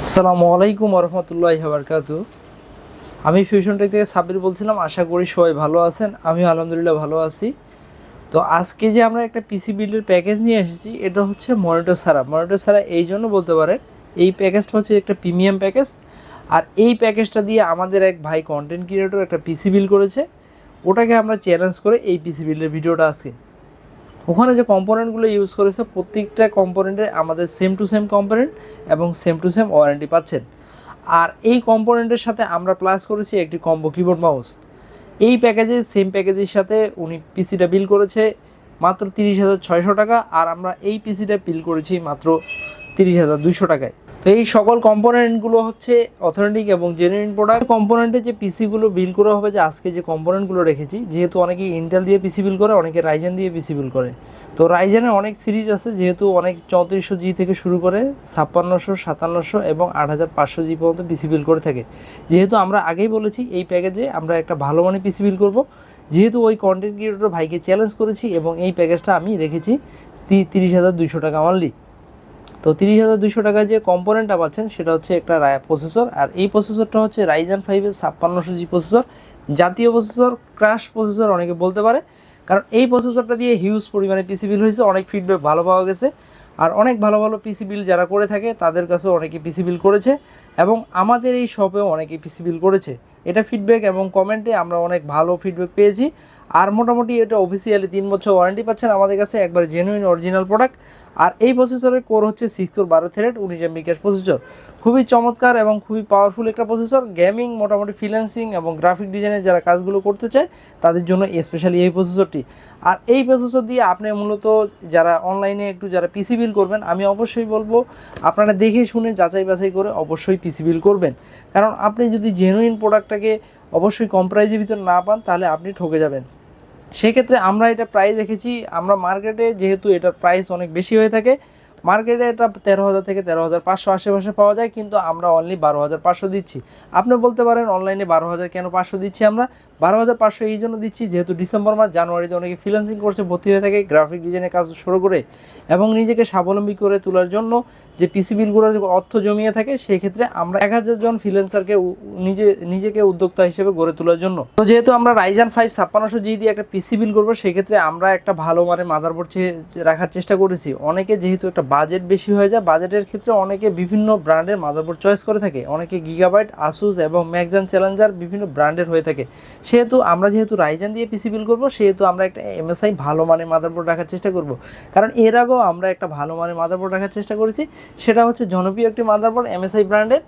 আসসালামু আলাইকুম রহমতুল্লাহি ওয়া বারাকাতুহু। আমি ফিউশন টেক থেকে সাব্বির বলছিলাম। আশা করি সবাই ভালো আছেন। আমি আলহামদুলিল্লাহ ভালো আছি। তো আজকে যে আমরা একটা পিসি বিল্ডের প্যাকেজ নিয়ে এসেছি, এটা হচ্ছে মনিটর ছাড়া। মনিটর ছাড়া এই জন্য বলতে পারেন, এই প্যাকেজটা হচ্ছে একটা প্রিমিয়াম প্যাকেজ। আর এই প্যাকেজটা দিয়ে আমাদের এক ভাই কন্টেন্ট ক্রিয়েটর একটা পিসি বিল্ড করেছে, ওটাকে আমরা চ্যালেঞ্জ করে এই পিসি বিল্ডের ভিডিওটা আজকে। ওখানে যে কম্পোনেন্টগুলো ইউজ করেছে, প্রত্যেকটা কম্পোনেন্টে আমাদের সেম টু সেম কম্পোনেন্ট এবং সেম টু সেম ওয়ারেন্টি পাচ্ছেন। আর এই কম্পোনেন্টের সাথে আমরা প্লাস করেছি একটি কম্বো কিবোর্ড মাউস। এই প্যাকেজে সেম প্যাকেজের সাথে উনি পিসিটা বিল করেছে মাত্র 30,600 টাকা, আর আমরা এই পিসিটা বিল করেছি মাত্র 30,200 টাকায়। তো এই সকল কম্পোনেন্টগুলো হচ্ছে অথেন্টিক এবং জেনুইন প্রোডাক্ট। কম্পোনেন্টে যে পিসিগুলো বিল করা হবে, যে আজকে যে কম্পোনেন্টগুলো রেখেছি, যেহেতু অনেকে ইন্টেল দিয়ে পিসি বিল করে, অনেকে রাইজেন দিয়ে পিসি বিল করে। তো রাইজেনের অনেক সিরিজ আছে, যেহেতু অনেক 3400G থেকে শুরু করে 5600, 5700 এবং 8500G পর্যন্ত পিসি বিল করে থাকে। যেহেতু আমরা আগেই বলেছি এই প্যাকেজে আমরা একটা ভালো মানের পিসি বিল করব, যেহেতু ওই কন্টেন্ট ক্রিয়েটর ভাইকে চ্যালেঞ্জ করেছি, এবং এই প্যাকেজটা আমি রেখেছি 30,200 টাকা অনলি। তো 30,200 টাকায় যে কম্পোনেন্টটা পাচ্ছেন সেটা হচ্ছে একটা প্রসেসর, আর এই প্রসেসরটা হচ্ছে রাইজেন 5-এর 5600G প্রসেসর, জাতীয় প্রসেসর, ক্র্যাশ প্রসেসর অনেকে বলতে পারে। কারণ এই প্রসেসরটা দিয়ে হিউজ পরিমাণে পিসি বিল হয়েছে, অনেক ফিডব্যাক ভালো পাওয়া গেছে। আর অনেক ভালো ভালো পিসি বিল যারা করে থাকে তাদের কাছেও অনেকে পিসি বিল করেছে, এবং আমাদের এই শপেও অনেকে পিসি বিল করেছে। এটা ফিডব্যাক এবং কমেন্টে আমরা অনেক ভালো ফিডব্যাক পেয়েছি। আর মোটামুটি এটা অফিসিয়ালি 3 বছর ওয়ারেন্টি পাচ্ছেন আমাদের কাছে, একবার জেনুইন অরিজিনাল প্রোডাক্ট। আর এই প্রসেসরের কোর হচ্ছে 6 core 12 thread 19 MB cash processor. খুবই চমৎকার এবং খুবই পাওয়ারফুল একটা প্রসেসর। গেমিং, মোটামুটি ফ্রিল্যান্সিং এবং গ্রাফিক ডিজাইনের যারা কাজগুলো করতে চায় তাদের জন্য স্পেশালি এই প্রসেসরটি। আর এই প্রসেসর দিয়ে আপনি মূলত যারা অনলাইনে একটু যারা পিসি বিল করবেন, আমি অবশ্যই বলবো আপনারা দেখে শুনে যাচাই বাছাই করে অবশ্যই পিসি বিল করবেন। কারণ আপনি যদি জেনুইন প্রোডাক্টটাকে অবশ্যই কম প্রাইজের ভিতর না পান, তাহলে আপনি ঠকে যাবেন। সেক্ষেত্রে আমরা এটা প্রাইস রেখেছি, আমরা মার্কেটে যেহেতু এটার প্রাইস অনেক বেশি হয়ে থাকে, মার্কেটে এটা 13,000 থেকে 13,500 আশেপাশে পাওয়া যায়, কিন্তু আমরা অনলি 12,500 দিচ্ছি। আপনি বলতে পারেন অনলাইনে 12,000 কেন 500 দিচ্ছি? আমরা 12,500 এই জন্য দিচ্ছি, যেহেতু ডিসেম্বর মাস, জানুয়ারিতে অনেকে ফ্রিল্যান্সিং করছে, ভর্তি হয়ে থাকে গ্রাফিক ডিজাইনের কাজ শুরু করে, এবং নিজেকে স্বাবলম্বী করে তোলার জন্য যে পিসি বিলগুলোর অর্থ জমিয়ে থাকে, সেই ক্ষেত্রে আমরা 1000 জন ফ্রিল্যান্সারকে নিজেকে উদ্যোক্তা হিসেবে গড়ে তোলার জন্য। তো যেহেতু আমরা রাইজেন 5 5600G দিয়ে একটা পিসি বিল করবো, সেক্ষেত্রে আমরা একটা ভালো মানের মাদারবোর্ড রাখার চেষ্টা করেছি। অনেকে যেহেতু একটা বাজেট বেশি হয়ে যায়, বাজেটের ক্ষেত্রে অনেকে বিভিন্ন ব্র্যান্ডের মাদারবোর্ড চয়েস করে থাকে, অনেকে গিগাবাইট, আসুস এবং ম্যাকজান চ্যালেঞ্জার বিভিন্ন ব্র্যান্ডের হয়ে থাকে। সেহেতু আমরা যেহেতু রাইজেন দিয়ে পিসি বিল করবো, সেহেতু আমরা একটা MSI ভালো মানের মাদারবোর্ড রাখার চেষ্টা করব। কারণ এর আগেও আমরা একটা ভালো মানের মাদারবোর্ড রাখার চেষ্টা করেছি, সেটা হচ্ছে জনপ্রিয় একটি মাদারবোর্ড MSI ব্র্যান্ডের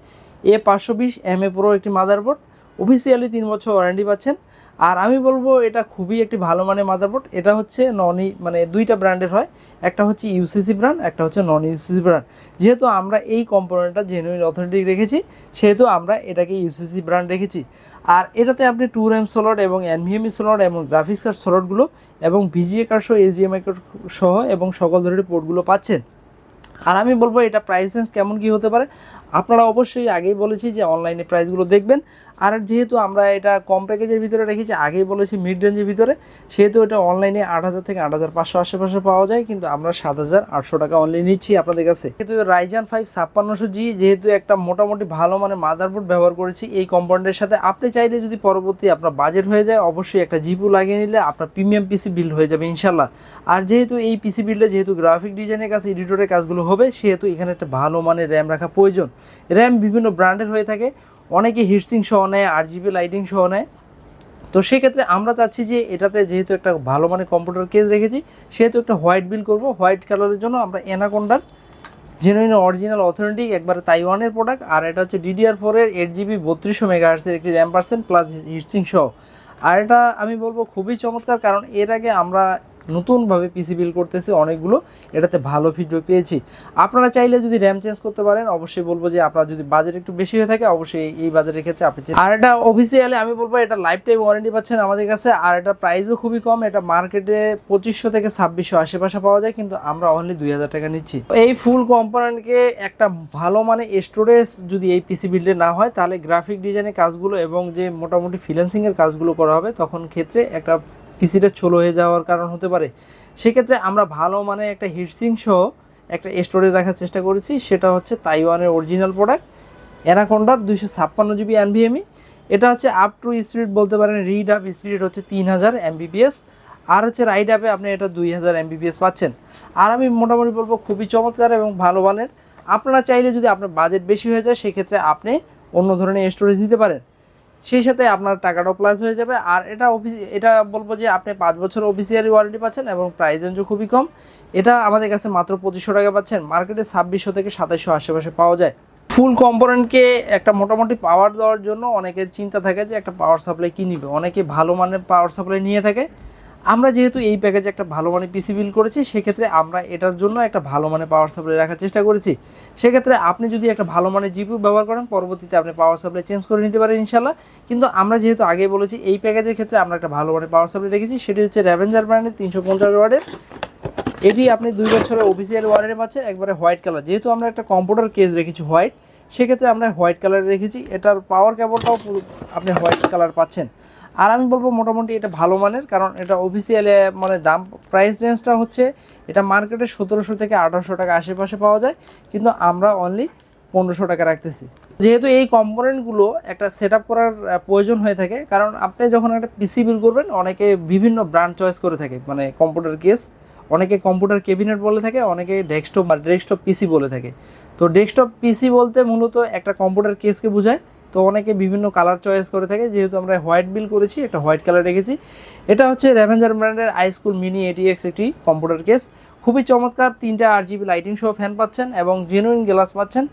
A520 MA Pro একটি মাদারবোর্ড। অফিসিয়ালি 3 বছর ওয়ারেন্টি পাচ্ছেন। আর আমি বলবো এটা খুবই একটি ভালো মানের মাদারবোর্ড। এটা হচ্ছে মানে দুইটা ব্র্যান্ডের হয়, একটা হচ্ছে ইউসিসি ব্র্যান্ড, একটা হচ্ছে নন ইউসিসি ব্র্যান্ড। যেহেতু আমরা এই কম্পোনেন্টটা জেনুইন অথেন্টিক রেখেছি, সেহেতু আমরা এটাকে ইউসিসি ব্র্যান্ড রেখেছি। আর এটাতে আপনি 2 RAM স্লট এবং NVMe স্লট এবং গ্রাফিক্স কার্ড স্লটগুলো এবং VGA কার্ড সহ HDMI কার্ড সহ এবং সকল ধরনের পোর্টগুলো পাচ্ছেন। আর আমি বলবো এটা প্রাইস রেঞ্জ কেমন কি হতে পারে, আপনারা অবশ্যই আগেই বলেছি যে অনলাইনে প্রাইসগুলো দেখবেন। আর যেহেতু আমরা এটা কম প্যাকেজের ভিতরে রেখেছি, আগেই বলেছি মিড রেঞ্জের ভিতরে, সেহেতু এটা অনলাইনে 8,000 থেকে 8,500 আশেপাশে পাওয়া যায়, কিন্তু আমরা 7,800 টাকা অনলাইন নিচ্ছি আপনাদের কাছে। কিন্তু রাইজেন 5 5600G যেহেতু একটা মোটামুটি ভালো মানে মাদারবোর্ড ব্যবহার করেছি এই কম্পোনেন্টের সাথে, আপনি চাইলে যদি পরবর্তী আপনার বাজেট হয়ে যায়, অবশ্যই একটা জিপু লাগিয়ে নিলে আপনার প্রিমিয়াম পিসি বিল্ড হয়ে যাবে ইনশাল্লাহ। আর যেহেতু এই পিসি বিল্ডে যেহেতু গ্রাফিক ডিজাইনের কাছে এডিটরের কাজগুলো হবে, সেহেতু এখানে একটা ভালো মানের র্যাম রাখা প্রয়োজন। র্যাম বিভিন্ন ব্র্যান্ডের হয়ে থাকে, অনেকে হিটসিং সহ নেয়, RGB লাইটিং সহ নেয়। তো সেক্ষেত্রে আমরা চাচ্ছি যে এটাতে যেহেতু একটা ভালো মানের কম্পিউটার কেস রেখেছি, সেহেতু একটা হোয়াইট বিল করব। হোয়াইট কালারের জন্য আমরা অ্যানাকোন্ডার জেনুইন অরিজিনাল অথেন্টিক একবারে তাইওয়ানের প্রোডাক্ট, আর এটা হচ্ছে DDR4 এর 8GB 3200 MHz একটি র্যাম পার্সেন্ট প্লাস হিটসিং সহ। আর এটা আমি বলবো খুবই চমৎকার, কারণ এর আগে আমরা নতুনভাবে পিসি বিল করতেছি অনেকগুলো, এটাতে ভালো ফিডব্যাক পেয়েছি। আপনারা চাইলে যদি র্যাম চেঞ্জ করতে পারেন, অবশ্যই বলবো যে আপনার যদি বাজেট একটু বেশি হয়ে থাকে, অবশ্যই এই বাজেটের ক্ষেত্রে আপনি। আর এটা অফিসিয়ালি আমি বলবো এটা লাইফ টাইম ওয়ারেন্টি পাচ্ছেন আমাদের কাছে। আর এটা প্রাইসও খুবই কম, এটা মার্কেটে 2500 থেকে 2600 আশেপাশে পাওয়া যায়, কিন্তু আমরা অনলি 2000 টাকা নিচ্ছি। এই ফুল কম্পোনেন্টকে একটা ভালো মানে স্টোরেজ যদি এই পিসি বিল্ডে না হয়, তাহলে গ্রাফিক ডিজাইনের কাজগুলো এবং যে মোটামুটি ফ্রিল্যান্সিংয়ের কাজগুলো করা হবে, তখন ক্ষেত্রে একটা পিসিটা ছোলো হয়ে যাওয়ার কারণ হতে পারে। সেক্ষেত্রে আমরা ভালো মানে একটা হিটসিং সহ একটা স্টোরেজ রাখার চেষ্টা করেছি, সেটা হচ্ছে তাইওয়ানের অরিজিনাল প্রোডাক্ট অ্যানাকোন্ডার 256 GB NVMe। এটা হচ্ছে আপ টু স্পিড বলতে পারেন, রিড আপ স্পিড হচ্ছে 3000 Mbps, আর হচ্ছে রাইড আপে আপনি এটা 2000 Mbps পাচ্ছেন। আর আমি মোটামুটি বলবো খুবই চমৎকার এবং ভালো মানের। আপনারা চাইলে যদি আপনার বাজেট বেশি হয়ে যায় সেক্ষেত্রে আপনি অন্য ধরনের স্টোরেজ নিতে পারেন, সেই সাথে আপনার টাকাটাও প্লাস হয়ে যাবে। আর এটা বলবো যে আপনি 5 বছর অফিসিয়ালি ওয়ারেন্টি পাচ্ছেন এবং প্রাইস রেঞ্জও খুবই কম। এটা আমাদের কাছে মাত্র 2500 টাকা পাচ্ছেন, মার্কেটে 2600 থেকে 2700 আশেপাশে পাওয়া যায়। ফুল কম্পোনেন্টকে একটা মোটামুটি পাওয়ার দেওয়ার জন্য অনেকের চিন্তা থাকে যে একটা পাওয়ার সাপ্লাই কী নিবে, অনেকে ভালো মানের পাওয়ার সাপ্লাই নিয়ে থাকে। আমরা যেহেতু এই প্যাকেজে একটা ভালো মানের পিসি বিল করেছি, সেক্ষেত্রে আমরা এটার জন্য একটা ভালো মানের পাওয়ার সাপ্লাই রাখার চেষ্টা করেছি। সেক্ষেত্রে আপনি যদি একটা ভালো মানের জিপিইউ ব্যবহার করেন, পরবর্তীতে আপনি পাওয়ার সাপ্লাই চেঞ্জ করে নিতে পারেন ইনশাল্লাহ। কিন্তু আমরা যেহেতু আগে বলেছি এই প্যাকেজের ক্ষেত্রে আমরা একটা ভালো মানের পাওয়ার সাপ্লাই রেখেছি, সেটি হচ্ছে র্যাভেঞ্জার ব্র্যান্ডের 350 ওয়াটের। এটি আপনি 2 বছরের অফিসিয়াল ওয়ারেন্টি পাচ্ছেন, একবারে হোয়াইট কালার। যেহেতু আমরা একটা কম্পিউটার কেস রেখেছি হোয়াইট, সেক্ষেত্রে আমরা হোয়াইট কালার রেখেছি। এটার পাওয়ার কেবলটাও আপনি হোয়াইট কালার পাচ্ছেন। আর আমি বলবো মোটামুটি এটা ভালো মানের, কারণ এটা অফিসিয়ালি মানে দাম প্রাইস রেঞ্জটা হচ্ছে এটা মার্কেটে 1700 থেকে 1800 টাকা আশেপাশে পাওয়া যায়, কিন্তু আমরা অনলি 1500 টাকা রাখতেছি। যেহেতু এই কম্পোনেন্টগুলো একটা সেট আপ করার প্রয়োজন হয়ে থাকে, কারণ আপনি যখন একটা পিসি বিল করবেন অনেকে বিভিন্ন ব্র্যান্ড চয়েস করে থাকে, মানে কম্পিউটার কেস, অনেকে কম্পিউটার ক্যাবিনেট বলে থাকে, অনেকে ডেস্কটপ পিসি বলে থাকে। তো ডেস্কটপ পিসি বলতে মূলত একটা কম্পিউটার কেসকে বোঝায়। তো অনেকে বিভিন্ন কালার চয়েস করে থাকে, যেহেতু আমরা হোয়াইট বিল করেছি একটা হোয়াইট কালার রেখেছি। এটা হচ্ছে র্যাভেঞ্জার ব্র্যান্ডের iSchool Mini ATX একটি কম্পিউটার কেস, খুবই চমৎকার। 3টা RGB লাইটিং সহ ফ্যান পাচ্ছেন এবং জেনুইন গ্লাস পাচ্ছেন,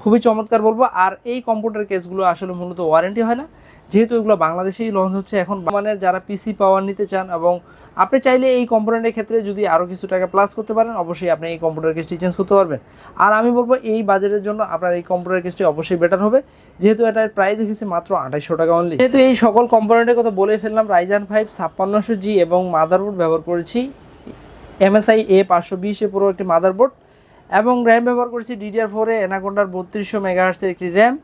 খুবই চমৎকার বলবো। আর এই কম্পিউটার কেসগুলো আসলে মূলত ওয়ারেন্টি হয় না, যেহেতু এগুলো বাংলাদেশেই লঞ্চ হচ্ছে এখন। মানে যারা পিসি পাওয়ার নিতে চান এবং আপনি চাইলে এই কম্পোনেন্টের ক্ষেত্রে যদি আরও কিছু টাকা প্লাস করতে পারেন, অবশ্যই আপনি এই কম্পিউটার কেসটি চেঞ্জ করতে পারবেন। আর আমি বলবো এই বাজেটের জন্য আপনার এই কম্পিউটার কেসটি অবশ্যই বেটার হবে, যেহেতু এটার প্রাইস দেখেছি মাত্র 2800 টাকা অনলি। যেহেতু এই সকল কম্পোনেন্টের কথা বলে ফেললাম, Ryzen 5 5600G এবং মাদারবোর্ড ব্যবহার করেছি MSI A520 পুরো একটি মাদারবোর্ড, এবং র্যাম ব্যবহার করেছি DDR4 অ্যানাকোন্ডার 3200 মেগাহার্টসের একটি র্যাম।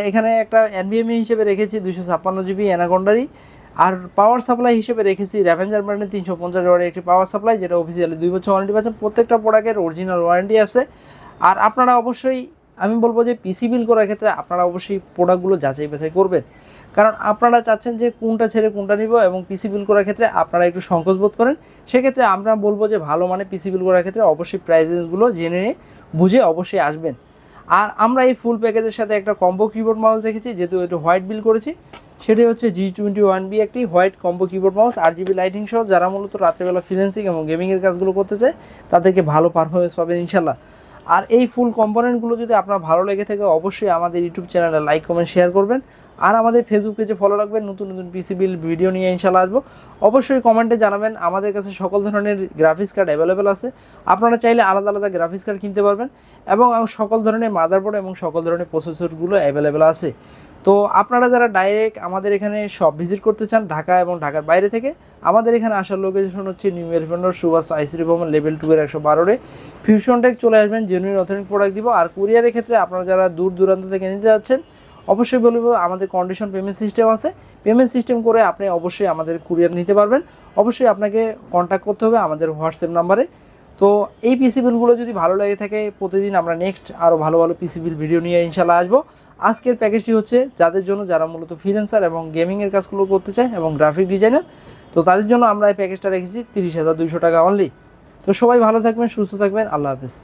এখানে একটা NVMe হিসেবে রেখেছি 256GB অ্যানাকোন্ডারই। আর পাওয়ার সাপ্লাই হিসেবে রেখেছি র্যাভেঞ্জার ব্র্যান্ডের 350 ওয়াটের একটি পাওয়ার সাপ্লাই, যেটা অফিসিয়ালি 2 বছর ওয়ারেন্টি পাচ্ছেন। প্রত্যেকটা প্রোডাক্টের অরিজিনাল ওয়ারেন্টি আছে। আর আপনারা অবশ্যই আমি বলবো যে পিসি বিল করার ক্ষেত্রে আপনারা অবশ্যই প্রোডাক্টগুলো যাচাই বাছাই করবেন, কারণ আপনারা চাচ্ছেন যে কোনটা ছেড়ে কোনটা নিব, এবং পিসি বিল করার ক্ষেত্রে আপনারা একটু সংকোচ বোধ করেন। সেক্ষেত্রে আমরা বলবো যে ভালো মানে পিসি বিল করার ক্ষেত্রে অবশ্যই প্রাইসগুলো জেনে নিয়ে বুঝে অবশ্যই আসবেন। আর আমরা এই ফুল প্যাকেজের সাথে একটা কম্বো কিবোর্ড মাউস রেখেছি, যেহেতু এটা হোয়াইট বিল করেছি। সেটি হচ্ছে G21B একটি white combo keyboard mouse, RGB lighting সহ। যারা মূলত রাত্রেবেলা ফ্রিল্যান্সিং এবং গেমিংয়ের কাজগুলো করতে চায় তাদেরকে ভালো পারফরমেন্স পাবেন ইনশাল্লাহ। আর এই ফুল কম্পোনেন্টগুলো যদি আপনার ভালো লেগে থাকে, অবশ্যই আমাদের ইউটিউব চ্যানেলে লাইক কমেন্ট শেয়ার করবেন। আর আমাদের ফেসবুক পেজে ফলো রাখবেন, নতুন নতুন পিসি বিল ভিডিও নিয়ে ইনশাল্লাহ আসবো। অবশ্যই কমেন্টে জানাবেন। আমাদের কাছে সকল ধরনের গ্রাফিক্স কার্ড অ্যাভেলেবেল আছে, আপনারা চাইলে আলাদা আলাদা গ্রাফিক্স কার্ড কিনতে পারবেন, এবং সকল ধরনের মাদারবোর্ড এবং সকল ধরনের প্রসেসরগুলো অ্যাভেলেবেল আছে। তো আপনারা যারা ডাইরেক্ট আমাদের এখানে শপ ভিজিট করতে চান ঢাকা এবং ঢাকার বাইরে থেকে, আমাদের এখানে আসার লোকেশন হচ্ছে new elephant road, Subhash ICD Bhaban, level 2 এর 112-এ ফিউশন টেক। চলে আসবেন, জেনুইন অথেন্টিক প্রোডাক্ট দিব। আর কুরিয়ারের ক্ষেত্রে আপনারা যারা দূর দূরান্ত থেকে নিতে যাচ্ছেন, অবশ্যই বলবো আমাদের কন্ডিশন পেমেন্ট সিস্টেম আছে। পেমেন্ট সিস্টেম করে আপনি অবশ্যই আমাদের কুরিয়ার নিতে পারবেন। অবশ্যই আপনাকে কন্ট্যাক্ট করতে হবে আমাদের হোয়াটসঅ্যাপ নাম্বারে। তো এই পিসি বিলগুলো যদি ভালো লাগে থাকে, প্রতিদিন আমরা নেক্সট আরও ভালো ভালো পিসি বিল ভিডিও নিয়ে ইনশাল্লাহ আসবো। আজকের প্যাকেজটি হচ্ছে যাদের জন্য, যারা মূলত ফ্রিল্যান্সার এবং গেমিংয়ের কাজগুলো করতে চায় এবং গ্রাফিক ডিজাইনার, তো তাদের জন্য আমরা এই প্যাকেজটা রেখেছি 30,200 টাকা অনলি। তো সবাই ভালো থাকবেন, সুস্থ থাকবেন, আল্লাহ হাফেজ।